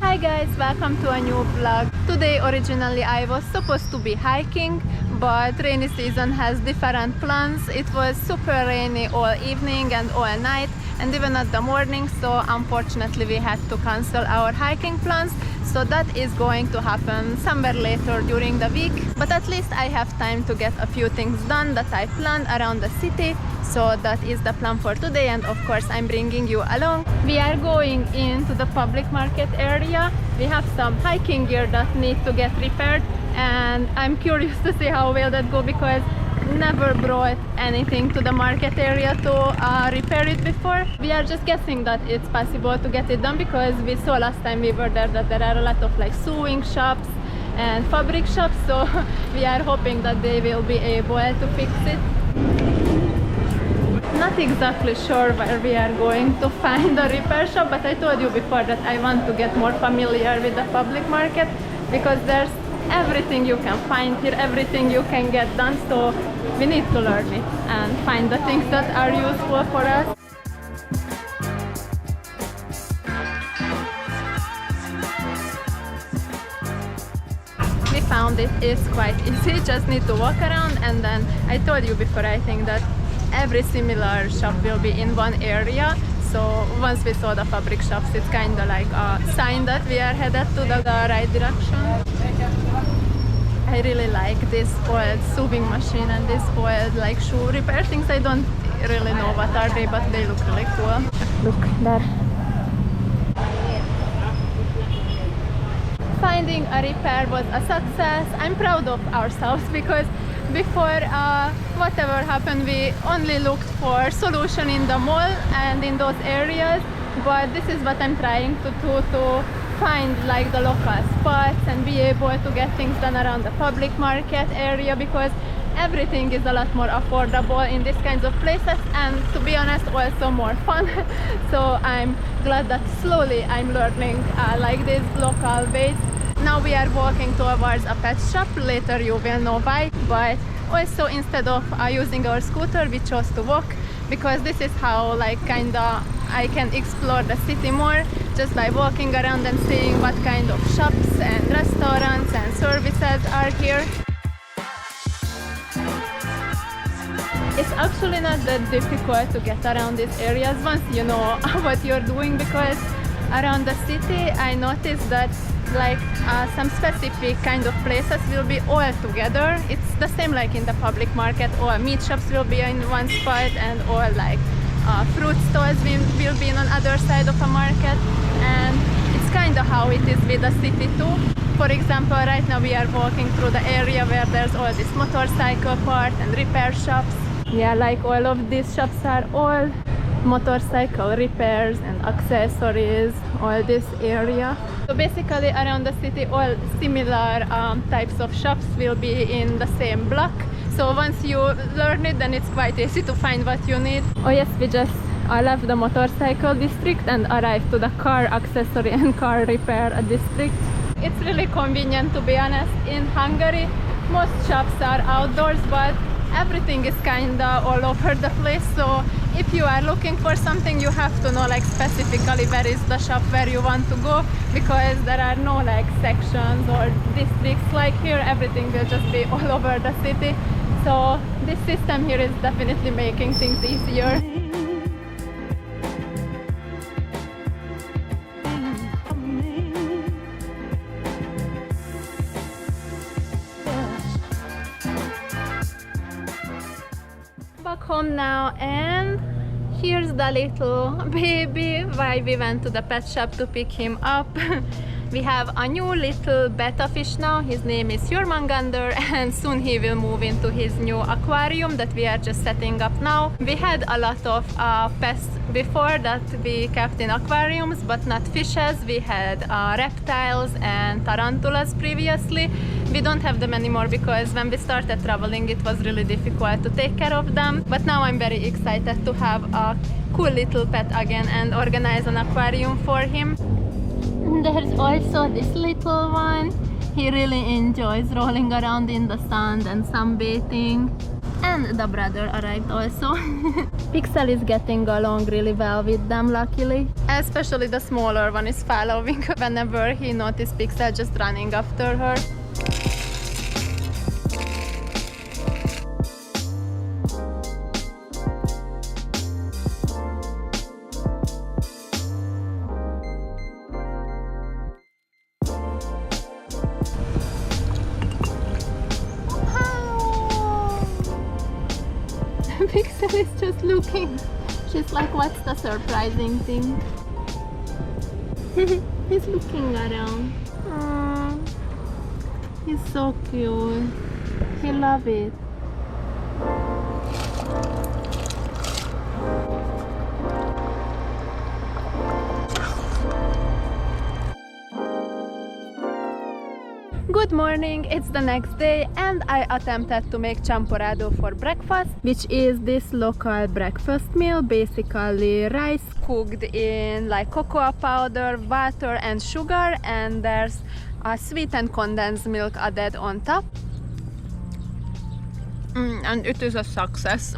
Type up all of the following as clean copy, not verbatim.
Hi guys, welcome to a new vlog. Today originally I was supposed to be hiking, but rainy season has different plans. It was super rainy all evening and all night and even at the morning, so unfortunately we had to cancel our hiking plans. So that is going to happen somewhere later during the week, but at least I have time to get a few things done that I planned around the city. So that is the plan for today, and of course I'm bringing you along. We are going into the public market area. We have some hiking gear that need to get repaired, and I'm curious to see how will that go because never brought anything to the market area to repair it before. We are just guessing that it's possible to get it done because we saw last time we were there that there are a lot of like sewing shops and fabric shops, so we are hoping that they will be able to fix it. Not exactly sure where we are going to find a repair shop, but I told you before that I want to get more familiar with the public market because there's everything you can find here, everything you can get done, so we need to learn it and find the things that are useful for us. We found it is quite easy, just need to walk around, and then I told you before I think that every similar shop will be in one area. So once we saw the fabric shops, it's kind of like a sign that we are headed to the right direction. I really like this old sewing machine and this old like shoe repair things. I don't really know what are they, but they look really cool. Look there. Finding a repair was a success. I'm proud of ourselves because before whatever happened, we only looked for solution in the mall and in those areas, but this is what I'm trying to do, to find like the local spots and be able to get things done around the public market area because everything is a lot more affordable in these kinds of places, and to be honest also more fun. So I'm glad that slowly I'm learning like these local ways. Now we are walking towards a pet shop, later you will know why, but also instead of using our scooter we chose to walk because this is how like kinda I can explore the city more just by walking around and seeing what kind of shops and restaurants and services are here. It's actually not that difficult to get around these areas once you know what you're doing, because around the city I noticed that like some specific kind of places will be all together. It's the same like in the public market, all meat shops will be in one spot and all like fruit stores will be on other side of a market, and it's kind of how it is with the city too. For example, right now we are walking through the area where there's all this motorcycle part and repair shops. Yeah, like all of these shops are all motorcycle repairs and accessories, all this area. So basically around the city all similar types of shops will be in the same block. So once you learn it, then it's quite easy to find what you need. Oh yes, we just left the motorcycle district and arrived to the car accessory and car repair district. It's really convenient, to be honest. In Hungary most shops are outdoors, but everything is kinda all over the place, so if you are looking for something you have to know like specifically where is the shop where you want to go, because there are no like sections or districts like here. Everything will just be all over the city, so this system here is definitely making things easier. Back home now, and here's the little baby. Why we went to the pet shop to pick him up. We have a new little betta fish now. His name is Jormungandr, and soon he will move into his new aquarium that we are just setting up now. We had a lot of pests before that we kept in aquariums, but not fishes. We had reptiles and tarantulas previously. We don't have them anymore because when we started traveling it was really difficult to take care of them. But now I'm very excited to have a cool little pet again and organize an aquarium for him. And there's also this little one. He really enjoys rolling around in the sand and sunbathing. And the brother arrived also. Pixel is getting along really well with them, luckily. Especially the smaller one is following whenever he noticed Pixel, just running after her. Pixel is just looking. She's like, what's the surprising thing? He's looking around. Aww. He's so cute. He loves it. Good morning, it's the next day and I attempted to make champorado for breakfast, which is this local breakfast meal, basically rice cooked in like cocoa powder, water and sugar, and there's a sweetened condensed milk added on top. And it is a success.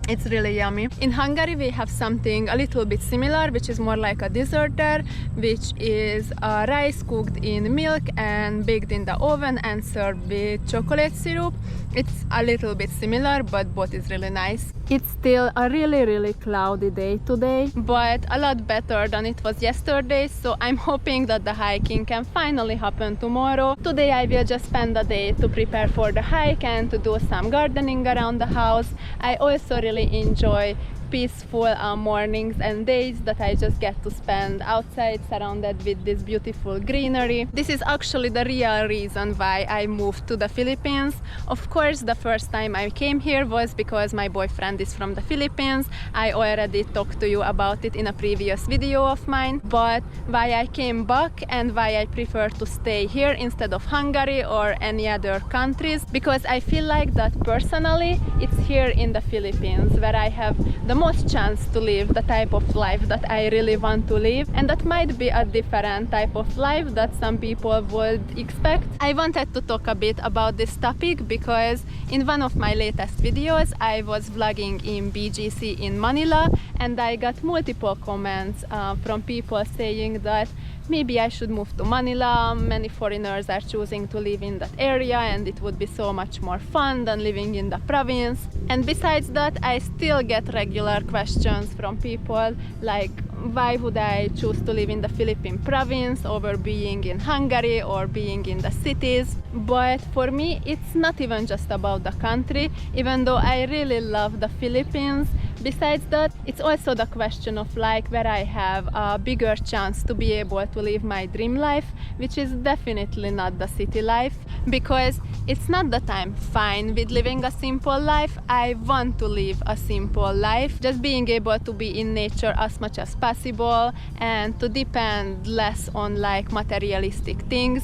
It's really yummy. In Hungary we have something a little bit similar, which is more like a dessert there, which is rice cooked in milk and baked in the oven and served with chocolate syrup. It's a little bit similar, but both is really nice. It's still a really cloudy day today, but a lot better than it was yesterday, so I'm hoping that the hiking can finally happen tomorrow. Today I will just spend the day to prepare for the hike and to do some gardening around the house. I also really enjoy peaceful mornings and days that I just get to spend outside surrounded with this beautiful greenery. This is actually the real reason why I moved to the Philippines. Of course, the first time I came here was because my boyfriend is from the Philippines. I already talked to you about it in a previous video of mine, but why I came back and why I prefer to stay here instead of Hungary or any other countries, because I feel like that personally it's here in the Philippines where I have the most chance to live the type of life that I really want to live, and that might be a different type of life that some people would expect. I wanted to talk a bit about this topic because in one of my latest videos I was vlogging in BGC in Manila and I got multiple comments from people saying that maybe I should move to Manila. Many foreigners are choosing to live in that area and it would be so much more fun than living in the province. And besides that, I still get regular questions from people like, why would I choose to live in the Philippine province over being in Hungary or being in the cities? But for me, it's not even just about the country, even though I really love the Philippines. Besides that, it's also the question of like where I have a bigger chance to be able to live my dream life, which is definitely not the city life, because it's not that I'm fine with living a simple life. I want to live a simple life, just being able to be in nature as much as possible and to depend less on like materialistic things.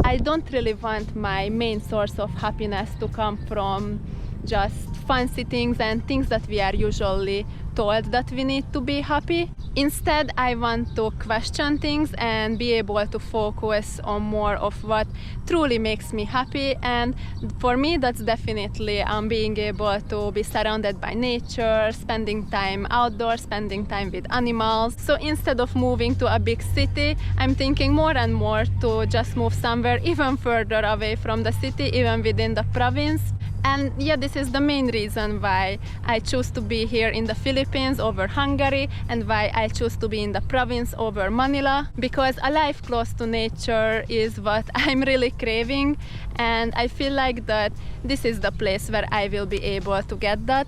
I don't really want my main source of happiness to come from just fancy things and things that we are usually told that we need to be happy. Instead, I want to question things and be able to focus on more of what truly makes me happy, and for me that's definitely being able to be surrounded by nature, spending time outdoors, spending time with animals. So instead of moving to a big city, I'm thinking more and more to just move somewhere even further away from the city, even within the province. And yeah, this is the main reason why I choose to be here in the Philippines over Hungary and why I choose to be in the province over Manila, because a life close to nature is what I'm really craving, and I feel like that this is the place where I will be able to get that.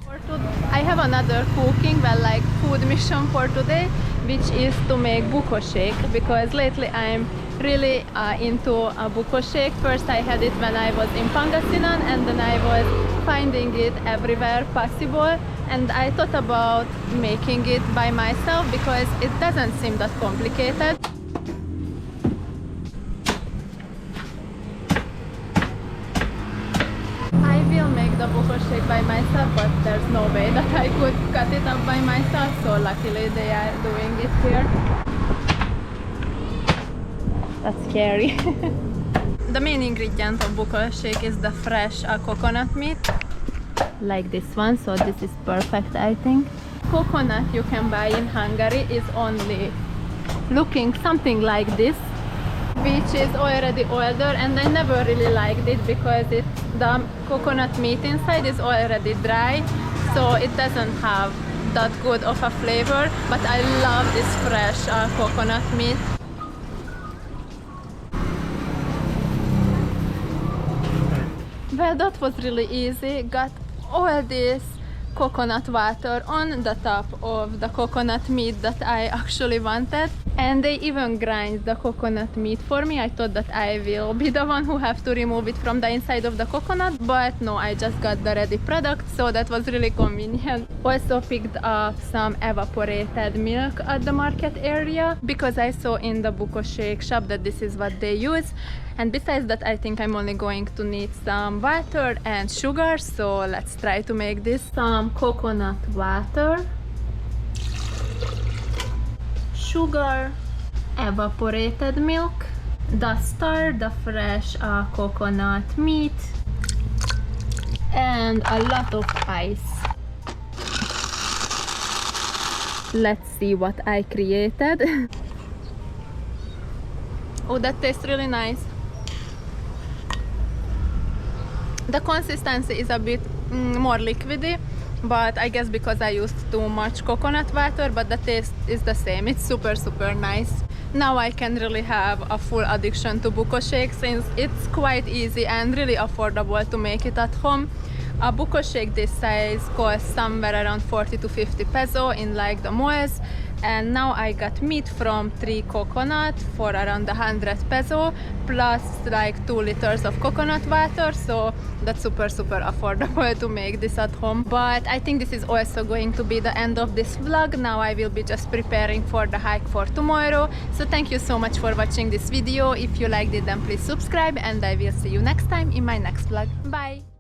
I have another cooking, like food mission for today, which is to make Buco Shake, because lately I'm really into a Buco Shake. First I had it when I was in Pangasinan, and then I was finding it everywhere possible, and I thought about making it by myself because it doesn't seem that complicated. I will make the Buco Shake by myself, but there's no way that I could cut it up by myself, so luckily they are doing it here. That's scary. The main ingredient of Buco Shake is the fresh coconut meat. like this one, so this is perfect, I think. Coconut you can buy in Hungary is only looking something like this, which is already older, and I never really liked it because the coconut meat inside is already dry, so it doesn't have that good of a flavor. But I love this fresh coconut meat. Well, that was really easy. Got all this coconut water on the top of the coconut meat that I actually wanted, and they even grind the coconut meat for me. I thought that I will be the one who have to remove it from the inside of the coconut, but no, I just got the ready product, so that was really convenient. Also picked up some evaporated milk at the market area because I saw in the Buco Shake shop that this is what they use. And besides that, I think I'm only going to need some water and sugar, so let's try to make this. Some coconut water, sugar, evaporated milk, the star, the fresh coconut meat, and a lot of ice. Let's see what I created. Oh, that tastes really nice. The consistency is a bit more liquidy, but I guess because I used too much coconut water, but the taste is the same. It's super nice. Now I can really have a full addiction to Buco Shake, since it's quite easy and really affordable to make it at home. A Buco Shake this size costs somewhere around 40 to 50 peso in like the malls, and now I got meat from 3 coconut for around 100 peso plus like 2 liters of coconut water, so that's super affordable to make this at home. But I think this is also going to be the end of this vlog. Now I will be just preparing for the hike for tomorrow, so thank you so much for watching this video. If you liked it, then please subscribe, and I will see you next time in my next vlog. Bye!